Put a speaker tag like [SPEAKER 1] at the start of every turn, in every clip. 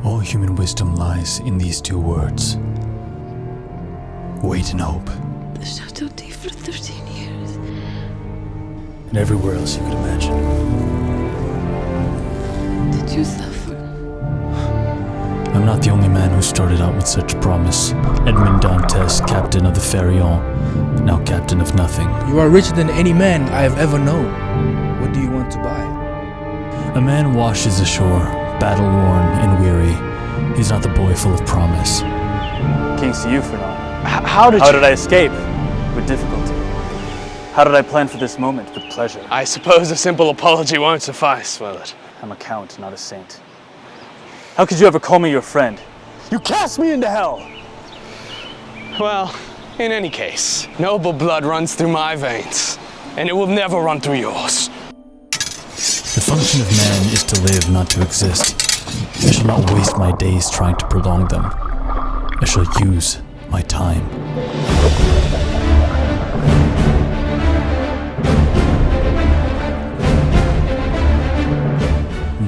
[SPEAKER 1] All human wisdom lies in these two words. Wait and hope.
[SPEAKER 2] The Chateau D for 13 years.
[SPEAKER 1] And everywhere else you could imagine.
[SPEAKER 2] Did you suffer?
[SPEAKER 1] I'm not the only man who started out with such promise. Edmond Dantes, captain of the Pharaon, now captain of nothing.
[SPEAKER 3] You are richer than any man I have ever known. What do you want to buy?
[SPEAKER 1] A man washes ashore, battle-worn and weary. He's not the boy full of promise.
[SPEAKER 4] Kings to you, Fernand. How did I escape? With difficulty. How did I plan for this moment? With pleasure.
[SPEAKER 5] I suppose a simple apology won't suffice, will it?
[SPEAKER 4] I'm a count, not a saint. How could you ever call me your friend? You cast me into hell!
[SPEAKER 5] Well, in any case, noble blood runs through my veins, and it will never run through yours.
[SPEAKER 1] The function of man is to live, not to exist. I shall not waste my days trying to prolong them. I shall use my time.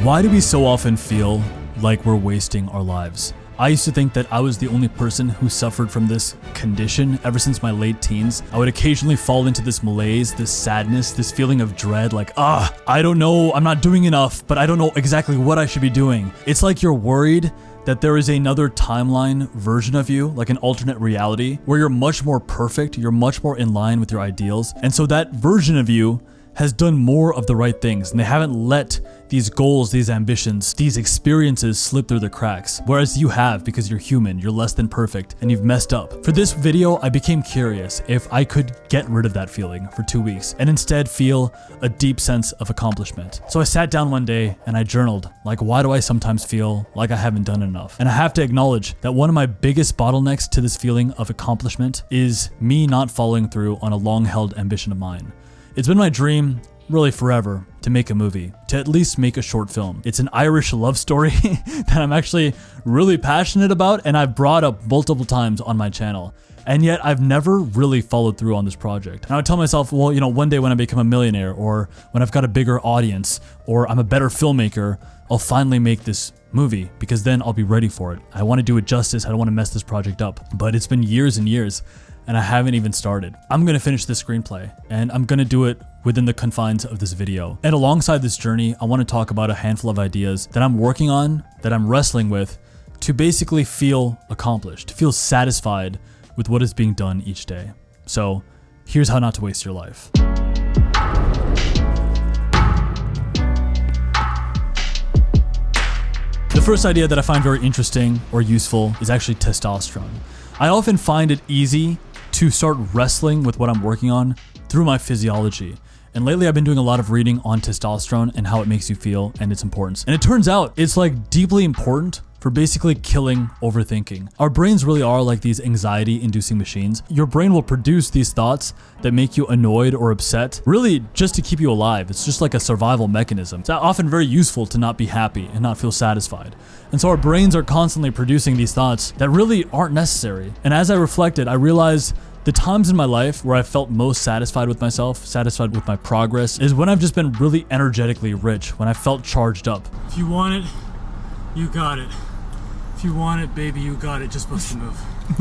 [SPEAKER 1] Why do we so often feel like we're wasting our lives? I used to think that I was the only person who suffered from this condition ever since my late teens. I would occasionally fall into this malaise, this sadness, this feeling of dread, like, I don't know, I'm not doing enough, but I don't know exactly what I should be doing. It's like you're worried that there is another timeline version of you, like an alternate reality, where you're much more perfect, you're much more in line with your ideals, and so that version of you has done more of the right things, and they haven't let these goals, these ambitions, these experiences slip through the cracks. Whereas you have, because you're human, you're less than perfect, and you've messed up. For this video, I became curious if I could get rid of that feeling for 2 weeks and instead feel a deep sense of accomplishment. So I sat down one day and I journaled, like, why do I sometimes feel like I haven't done enough? And I have to acknowledge that one of my biggest bottlenecks to this feeling of accomplishment is me not following through on a long-held ambition of mine. It's been my dream, really forever, to make a movie, to at least make a short film. It's an Irish love story that I'm actually really passionate about, and I've brought up multiple times on my channel. And yet I've never really followed through on this project. And I would tell myself, well, you know, one day when I become a millionaire, or when I've got a bigger audience, or I'm a better filmmaker, I'll finally make this movie, because then I'll be ready for it. I want to do it justice. I don't want to mess this project up. But it's been years and years, and I haven't even started. I'm gonna finish this screenplay, and I'm gonna do it within the confines of this video. And alongside this journey, I wanna talk about a handful of ideas that I'm working on, that I'm wrestling with, to basically feel accomplished, to feel satisfied with what is being done each day. So here's how not to waste your life. The first idea that I find very interesting or useful is actually testosterone. I often find it easy to start wrestling with what I'm working on through my physiology. And lately I've been doing a lot of reading on testosterone and how it makes you feel and its importance. And it turns out it's like deeply important for basically killing overthinking. Our brains really are like these anxiety-inducing machines. Your brain will produce these thoughts that make you annoyed or upset, really just to keep you alive. It's just like a survival mechanism. It's often very useful to not be happy and not feel satisfied. And so our brains are constantly producing these thoughts that really aren't necessary. And as I reflected, I realized the times in my life where I felt most satisfied with myself, satisfied with my progress, is when I've just been really energetically rich, when I felt charged up.
[SPEAKER 6] If you want it, you got it. If you want it, baby, you got it. Just bust a move.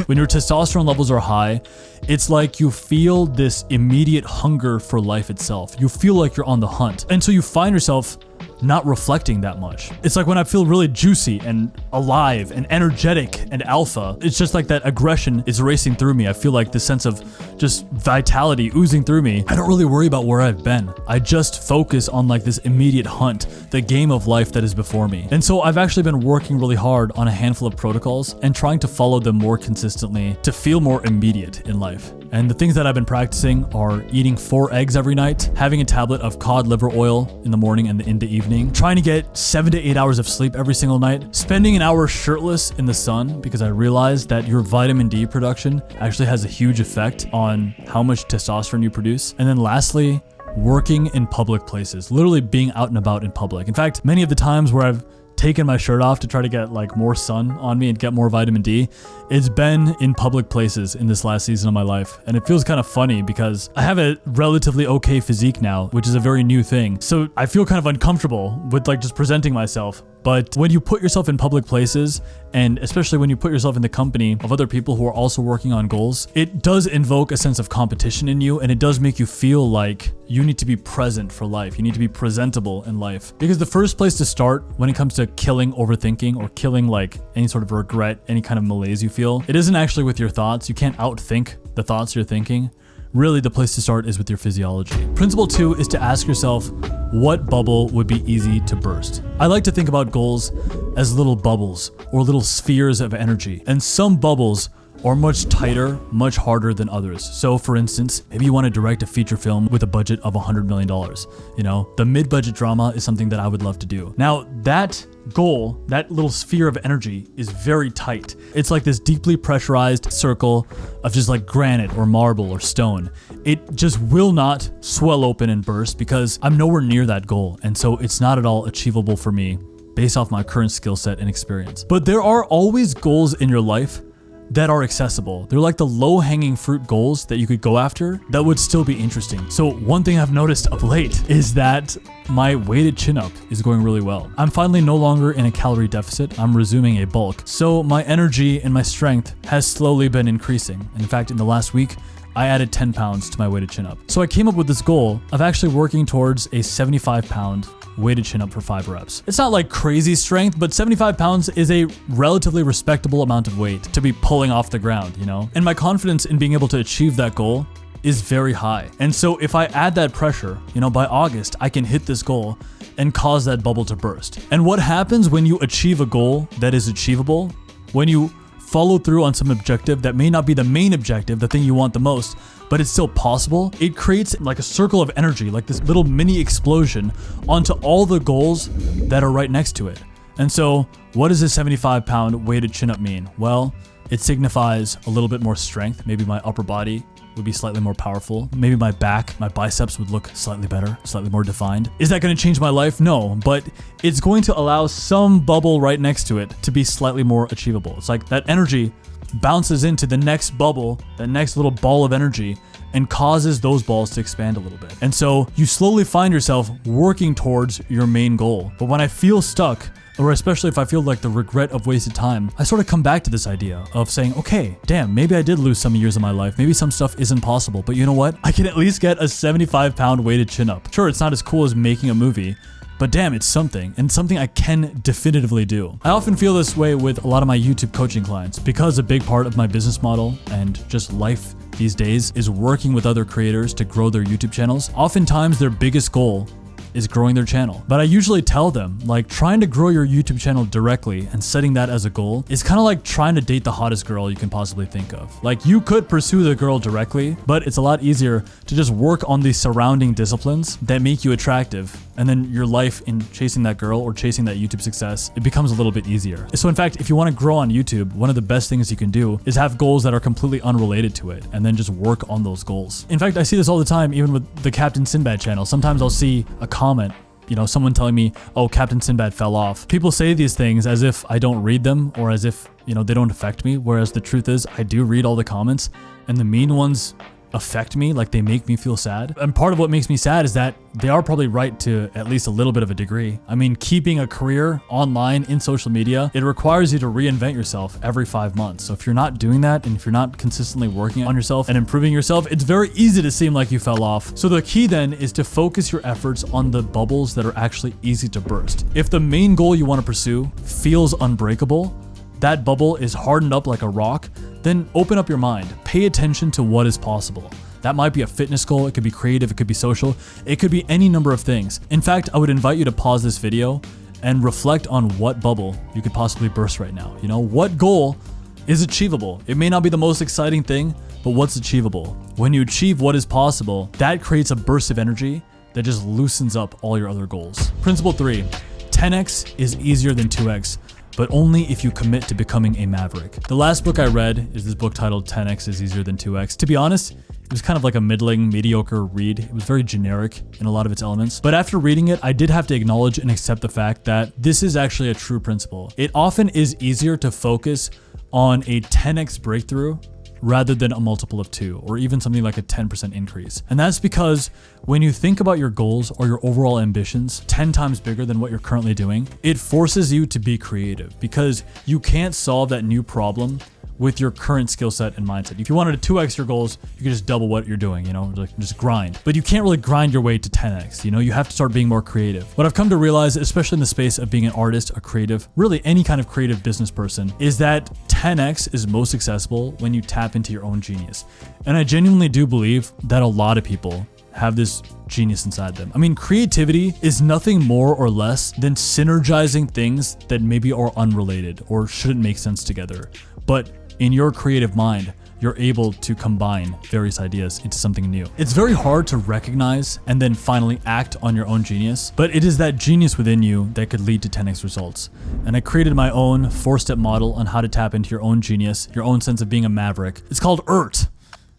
[SPEAKER 1] When your testosterone levels are high, it's like you feel this immediate hunger for life itself. You feel like you're on the hunt. And so you find yourself not reflecting that much. It's like when I feel really juicy and alive and energetic and alpha, it's just like that aggression is racing through me. I feel like this sense of just vitality oozing through me. I don't really worry about where I've been. I just focus on like this immediate hunt, the game of life that is before me. And so I've actually been working really hard on a handful of protocols and trying to follow them more consistently to feel more immediate in life. And the things that I've been practicing are eating 4 eggs every night, having a tablet of cod liver oil in the morning and in the evening, trying to get 7 to 8 hours of sleep every single night, spending an hour shirtless in the sun because I realized that your vitamin D production actually has a huge effect on how much testosterone you produce. And then lastly, working in public places, literally being out and about in public. In fact, many of the times where I've taken my shirt off to try to get like more sun on me and get more vitamin D, it's been in public places in this last season of my life. And it feels kind of funny because I have a relatively okay physique now, which is a very new thing. So I feel kind of uncomfortable with like just presenting myself. But when you put yourself in public places, and especially when you put yourself in the company of other people who are also working on goals, it does invoke a sense of competition in you, and it does make you feel like you need to be present for life. You need to be presentable in life. Because the first place to start when it comes to killing overthinking or killing like any sort of regret, any kind of malaise you feel, it isn't actually with your thoughts. You can't outthink the thoughts you're thinking. Really, the place to start is with your physiology. Principle 2 is to ask yourself, what bubble would be easy to burst? I like to think about goals as little bubbles or little spheres of energy. And some bubbles are much tighter, much harder than others. So for instance, maybe you want to direct a feature film with a budget of $100 million. You know, the mid-budget drama is something that I would love to do. Now that goal, that little sphere of energy is very tight. It's like this deeply pressurized circle of just like granite or marble or stone. It just will not swell open and burst because I'm nowhere near that goal. And so it's not at all achievable for me based off my current skill set and experience. But there are always goals in your life that are accessible. They're like the low-hanging fruit goals that you could go after that would still be interesting. So one thing I've noticed of late is that my weighted chin-up is going really well. I'm finally no longer in a calorie deficit. I'm resuming a bulk. So my energy and my strength has slowly been increasing. And in fact, in the last week, I added 10 pounds to my weighted chin-up. So I came up with this goal of actually working towards a 75-pound weighted chin-up for 5 reps. It's not like crazy strength, but 75 pounds is a relatively respectable amount of weight to be pulling off the ground, you know? And my confidence in being able to achieve that goal is very high. And so if I add that pressure, you know, by August, I can hit this goal and cause that bubble to burst. And what happens when you achieve a goal that is achievable, when you follow through on some objective that may not be the main objective, the thing you want the most, but it's still possible, it creates like a circle of energy, like this little mini explosion onto all the goals that are right next to it. And so what does a 75-pound weighted chin-up mean? Well, it signifies a little bit more strength. Maybe my upper body would be slightly more powerful. Maybe my back, my biceps would look slightly better, slightly more defined. Is that going to change my life? No, but it's going to allow some bubble right next to it to be slightly more achievable. It's like that energy bounces into the next bubble, that next little ball of energy, and causes those balls to expand a little bit. And so you slowly find yourself working towards your main goal. But when I feel stuck, or especially if I feel like the regret of wasted time, I sort of come back to this idea of saying, okay, damn, maybe I did lose some years of my life. Maybe some stuff isn't possible, but you know what? I can at least get a 75-pound weighted chin-up. Sure, it's not as cool as making a movie, but damn, it's something, and something I can definitively do. I often feel this way with a lot of my YouTube coaching clients because a big part of my business model and just life these days is working with other creators to grow their YouTube channels. Oftentimes, their biggest goal is growing their channel. But I usually tell them, like, trying to grow your YouTube channel directly and setting that as a goal is kind of like trying to date the hottest girl you can possibly think of. Like, you could pursue the girl directly, but it's a lot easier to just work on the surrounding disciplines that make you attractive. And then your life in chasing that girl or chasing that YouTube success, it becomes a little bit easier. So in fact, if you want to grow on YouTube, one of the best things you can do is have goals that are completely unrelated to it and then just work on those goals. In fact, I see this all the time, even with the Captain Sinbad channel. Sometimes I'll see a comment, you know, someone telling me, oh, Captain Sinbad fell off. People say these things as if I don't read them or as if, you know, they don't affect me. Whereas the truth is I do read all the comments, and the mean ones affect me, like they make me feel sad. And part of what makes me sad is that they are probably right to at least a little bit of a degree. I mean, keeping a career online in social media, it requires you to reinvent yourself every 5 months. So if you're not doing that, and if you're not consistently working on yourself and improving yourself, it's very easy to seem like you fell off. So the key then is to focus your efforts on the bubbles that are actually easy to burst. If the main goal you want to pursue feels unbreakable, that bubble is hardened up like a rock, then open up your mind. Pay attention to what is possible. That might be a fitness goal, it could be creative, it could be social, it could be any number of things. In fact, I would invite you to pause this video and reflect on what bubble you could possibly burst right now. You know, what goal is achievable? It may not be the most exciting thing, but what's achievable? When you achieve what is possible, that creates a burst of energy that just loosens up all your other goals. Principle 3, 10x is easier than 2x. but only if you commit to becoming a maverick. The last book I read is this book titled 10x is easier than 2x. To be honest, it was kind of like a middling, mediocre read. It was very generic in a lot of its elements. But after reading it, I did have to acknowledge and accept the fact that this is actually a true principle. It often is easier to focus on a 10x breakthrough rather than a multiple of 2, or even something like a 10% increase. And that's because when you think about your goals or your overall ambitions 10 times bigger than what you're currently doing, it forces you to be creative because you can't solve that new problem with your current skill set and mindset. If you wanted to 2x your goals, you could just double what you're doing, like just grind. But you can't really grind your way to 10x, you have to start being more creative. What I've come to realize, especially in the space of being an artist, a creative, really any kind of creative business person, is that 10x is most accessible when you tap into your own genius. And I genuinely do believe that a lot of people have this genius inside them. I mean, creativity is nothing more or less than synergizing things that maybe are unrelated or shouldn't make sense together. But in your creative mind, you're able to combine various ideas into something new. It's very hard to recognize and then finally act on your own genius, but it is that genius within you that could lead to 10x results. And I created my own 4-step model on how to tap into your own genius, your own sense of being a maverick. It's called ERT,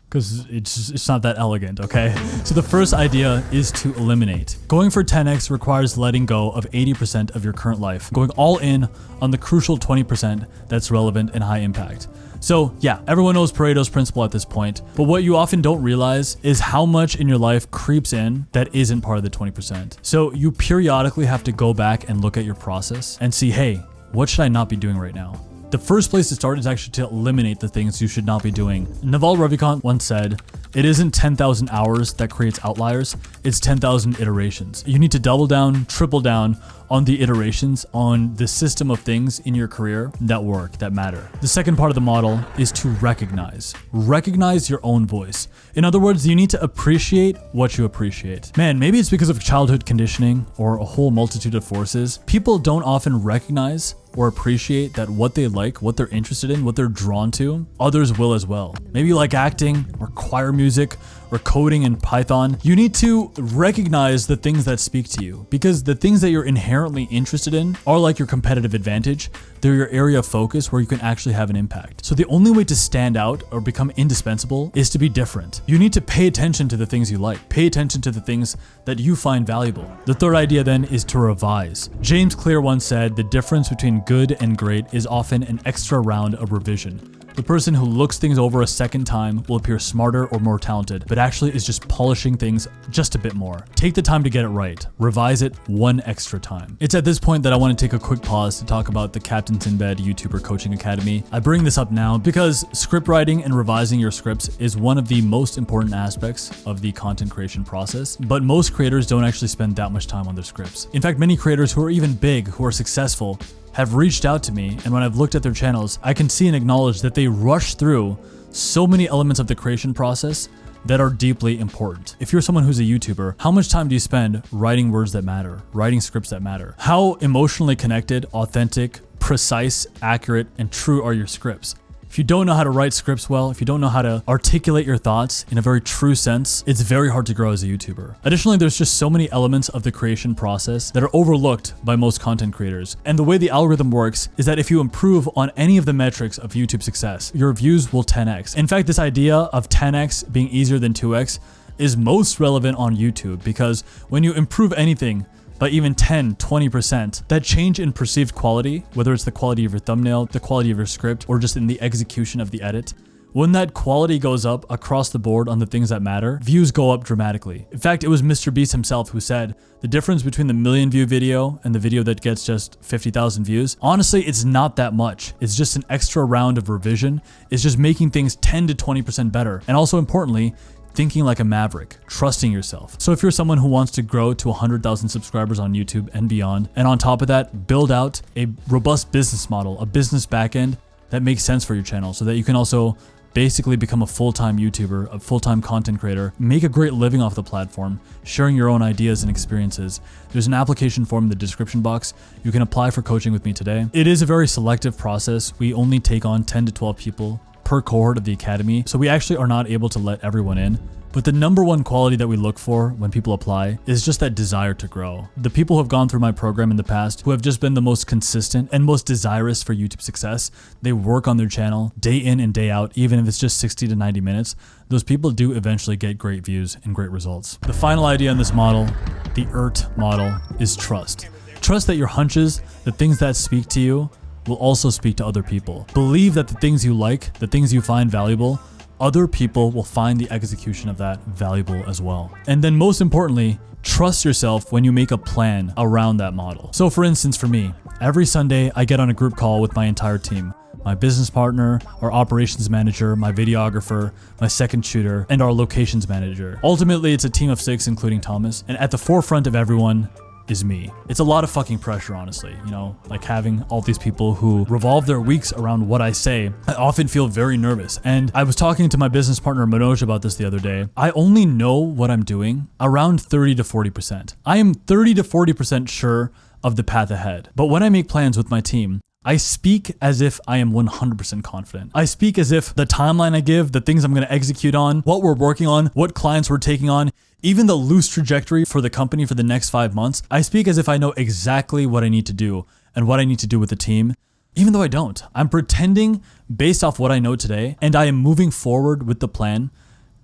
[SPEAKER 1] because it's not that elegant, okay? So the first idea is to eliminate. Going for 10x requires letting go of 80% of your current life, going all in on the crucial 20% that's relevant and high impact. So yeah, everyone knows Pareto's principle at this point, but what you often don't realize is how much in your life creeps in that isn't part of the 20%. So you periodically have to go back and look at your process and see, hey, what should I not be doing right now? The first place to start is actually to eliminate the things you should not be doing. Naval Ravikant once said, "It isn't 10,000 hours that creates outliers, it's 10,000 iterations." You need to double down, triple down on the iterations, on the system of things in your career that work, that matter. The second part of the model is to recognize. Recognize your own voice. In other words, you need to appreciate what you appreciate. Man, maybe it's because of childhood conditioning or a whole multitude of forces. People don't often recognize or appreciate that what they like, what they're interested in, what they're drawn to, others will as well. Maybe you like acting or choir music or coding in Python. You need to recognize the things that speak to you, because the things that you're inherently interested in are like your competitive advantage. They're your area of focus where you can actually have an impact. So the only way to stand out or become indispensable is to be different. You need to pay attention to the things you like. Pay attention to the things that you find valuable. The third idea then is to revise. James Clear once said, "The difference between good and great is often an extra round of revision." The person who looks things over a second time will appear smarter or more talented, but actually is just polishing things just a bit more. Take the time to get it right. Revise it one extra time. It's at this point that I want to take a quick pause to talk about the Captains in Bed YouTuber Coaching Academy. I bring this up now because script writing and revising your scripts is one of the most important aspects of the content creation process, but most creators don't actually spend that much time on their scripts. In fact, many creators who are even big, who are successful, have reached out to me, and when I've looked at their channels, I can see and acknowledge that they rush through so many elements of the creation process that are deeply important. If you're someone who's a YouTuber, how much time do you spend writing words that matter, writing scripts that matter? How emotionally connected, authentic, precise, accurate, and true are your scripts? If you don't know how to write scripts well, if you don't know how to articulate your thoughts in a very true sense, it's very hard to grow as a YouTuber. Additionally, there's just so many elements of the creation process that are overlooked by most content creators. And the way the algorithm works is that if you improve on any of the metrics of YouTube success, your views will 10x. In fact, this idea of 10x being easier than 2x is most relevant on YouTube, because when you improve anything by even 10, 20%, that change in perceived quality, whether it's the quality of your thumbnail, the quality of your script, or just in the execution of the edit, when that quality goes up across the board on the things that matter, views go up dramatically. In fact, it was Mr. Beast himself who said, the difference between the 1 million view video and the video that gets just 50,000 views, honestly, it's not that much. It's just an extra round of revision. It's just making things 10 to 20% better. And also importantly, thinking like a maverick, trusting yourself. So if you're someone who wants to grow to 100,000 subscribers on YouTube and beyond, and on top of that, build out a robust business model, a business backend that makes sense for your channel so that you can also basically become a full-time YouTuber, a full-time content creator, make a great living off the platform, sharing your own ideas and experiences. There's an application form in the description box. You can apply for coaching with me today. It is a very selective process. We only take on 10 to 12 people per cohort of the academy, so we actually are not able to let everyone in. But the number one quality that we look for when people apply is just that desire to grow. The people who have gone through my program in the past, who have just been the most consistent and most desirous for YouTube success, they work on their channel day in and day out, even if it's just 60 to 90 minutes. Those people do eventually get great views and great results. The final idea in this model, the ERT model, is trust. Trust that your hunches, the things that speak to you, will also speak to other people. Believe that the things you like, the things you find valuable, other people will find the execution of that valuable as well. And then most importantly, trust yourself when you make a plan around that model. So for instance, for me, every Sunday I get on a group call with my entire team. My business partner, our operations manager, my videographer, my second shooter, and our locations manager. Ultimately, it's a team of 6, including Thomas, and at the forefront of everyone is me. It's a lot of fucking pressure, honestly, you know, like having all these people who revolve their weeks around what I say. I often feel very nervous. And I was talking to my business partner Manoj about this the other day. I only know what I'm doing around 30 to 40%. I am 30 to 40% sure of the path ahead. But when I make plans with my team, I speak as if I am 100% confident. I speak as if the timeline I give, the things I'm going to execute on, what we're working on, what clients we're taking on, even the loose trajectory for the company for the next 5 months, I speak as if I know exactly what I need to do and what I need to do with the team, even though I don't. I'm pretending based off what I know today, and I am moving forward with the plan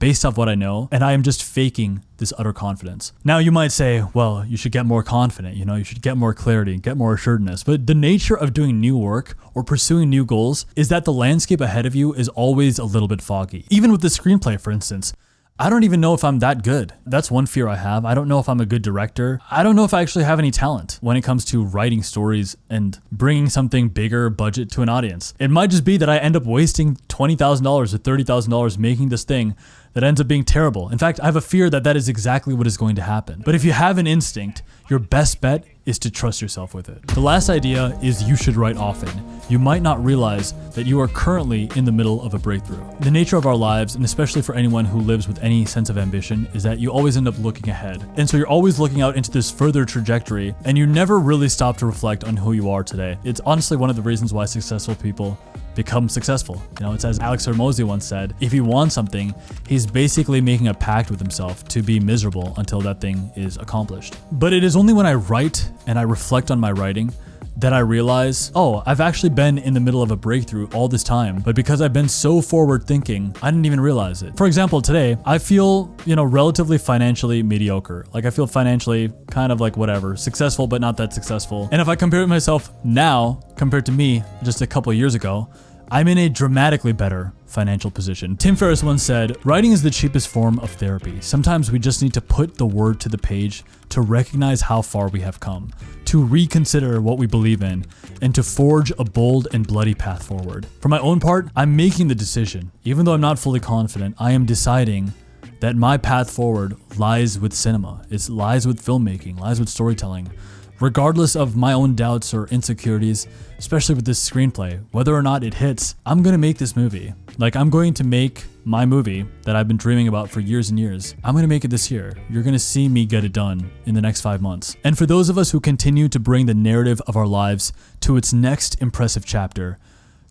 [SPEAKER 1] based off what I know, and I am just faking this utter confidence. Now you might say, well, you should get more confident, you know, you should get more clarity, get more assuredness. But the nature of doing new work or pursuing new goals is that the landscape ahead of you is always a little bit foggy. Even with the screenplay, for instance, I don't even know if I'm that good. That's one fear I have. I don't know if I'm a good director. I don't know if I actually have any talent when it comes to writing stories and bringing something bigger budget to an audience. It might just be that I end up wasting $20,000 or $30,000 making this thing that ends up being terrible. In fact, I have a fear that that is exactly what is going to happen. But if you have an instinct, your best bet is to trust yourself with it. The last idea is you should write often. You might not realize that you are currently in the middle of a breakthrough. The nature of our lives, and especially for anyone who lives with any sense of ambition, is that you always end up looking ahead. And so you're always looking out into this further trajectory, and you never really stop to reflect on who you are today. It's honestly one of the reasons why successful people become successful. You know, it's as Alex Hormozi once said, if he wants something, he's basically making a pact with himself to be miserable until that thing is accomplished. But it is only when I write and I reflect on my writing that I realize, oh, I've actually been in the middle of a breakthrough all this time, but because I've been so forward thinking, I didn't even realize it. For example, today, I feel, you know, relatively financially mediocre. Like I feel financially kind of like whatever, successful, but not that successful. And if I compare myself now compared to me just a couple of years ago, I'm in a dramatically better financial position. Tim Ferriss once said, writing is the cheapest form of therapy. Sometimes we just need to put the word to the page to recognize how far we have come, to reconsider what we believe in, and to forge a bold and bloody path forward. For my own part, I'm making the decision. Even though I'm not fully confident, I am deciding that my path forward lies with cinema. It lies with filmmaking, lies with storytelling. Regardless of my own doubts or insecurities, especially with this screenplay, whether or not it hits, I'm gonna make this movie. Like, I'm going to make my movie that I've been dreaming about for years and years. I'm gonna make it this year. You're gonna see me get it done in the next 5 months. And for those of us who continue to bring the narrative of our lives to its next impressive chapter,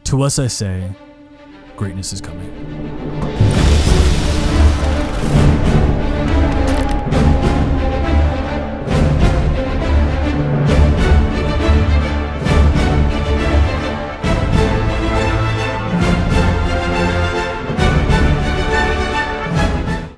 [SPEAKER 1] to us I say, greatness is coming.